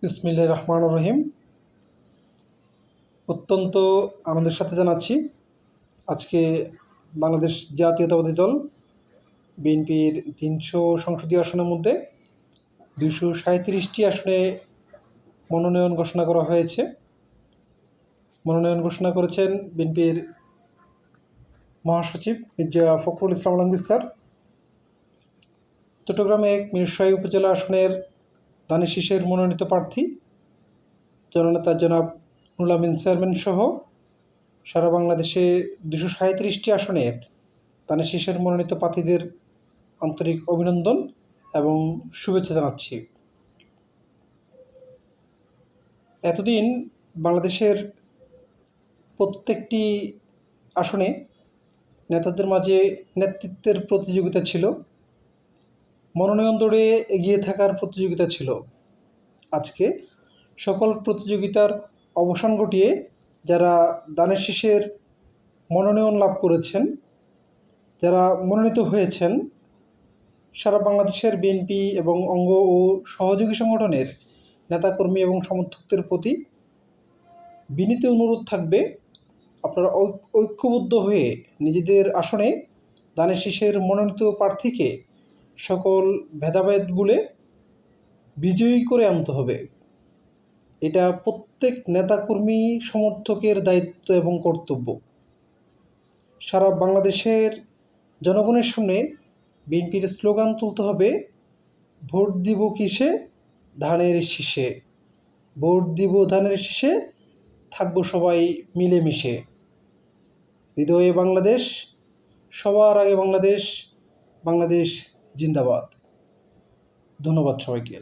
বিসমিল্লাহির রহমানির রহিম। অত্যন্ত আনন্দের সাথে জানাচ্ছি আজকে বাংলাদেশ জাতীয়তাবাদী দল বিএনপির ৩০০ সংসদীয় আসনের মধ্যে ২৩৭টি আসনে মনোনয়ন ঘোষণা করা হয়েছে। মনোনয়ন ঘোষণা করেছেন বিএনপির মহাসচিব মির্জা ফখরুল ইসলাম আলমগীর স্যার। চট্টগ্রামে মিরসরাই উপজেলা আসনের ধানের শীষের মনোনীত প্রার্থী জননেতা জনাব নুরুল আমিন চেয়ারম্যান সহ সারা বাংলাদেশে ২৩৭টি আসনের ধানের শীষের মনোনীত প্রার্থীদের আন্তরিক অভিনন্দন এবং শুভেচ্ছা জানাচ্ছি। এতদিন বাংলাদেশের প্রত্যেকটি আসনে নেতাদের মাঝে নেতৃত্বের প্রতিযোগিতা ছিল, মনোনয়ন দৌড়ে এগিয়ে থাকার প্রতিযোগিতা ছিল। আজকে সকল প্রতিযোগিতার অবসান ঘটিয়ে যারা ধানের শীষের মনোনয়ন লাভ করেছেন, যারা মনোনীত হয়েছেন, সারা বাংলাদেশের বিএনপি এবং অঙ্গ ও সহযোগী সংগঠনের নেতাকর্মী এবং সমর্থকদের প্রতি বিনীত অনুরোধ থাকবে, আপনারা ঐক্যবদ্ধ হয়ে নিজেদের আসনে ধানের শীষের মনোনীত প্রার্থীকে সকল ভেদাভেদ ভুলে বিজয়ী করে আনতে হবে। এটা প্রত্যেক নেতাকর্মী সমর্থকের দায়িত্ব এবং কর্তব্য। সারা বাংলাদেশের জনগণের সামনে বিএনপির স্লোগান তুলতে হবে, ভোট দিব কিসে, ধানের শীষে। ভোট দিব ধানের শীষে, থাকবো সবাই মিলেমিশে। হৃদয়ে বাংলাদেশ, সবার আগে বাংলাদেশ, বাংলাদেশ জিন্দাবাদ। ধন্যবাদ সবাইকে।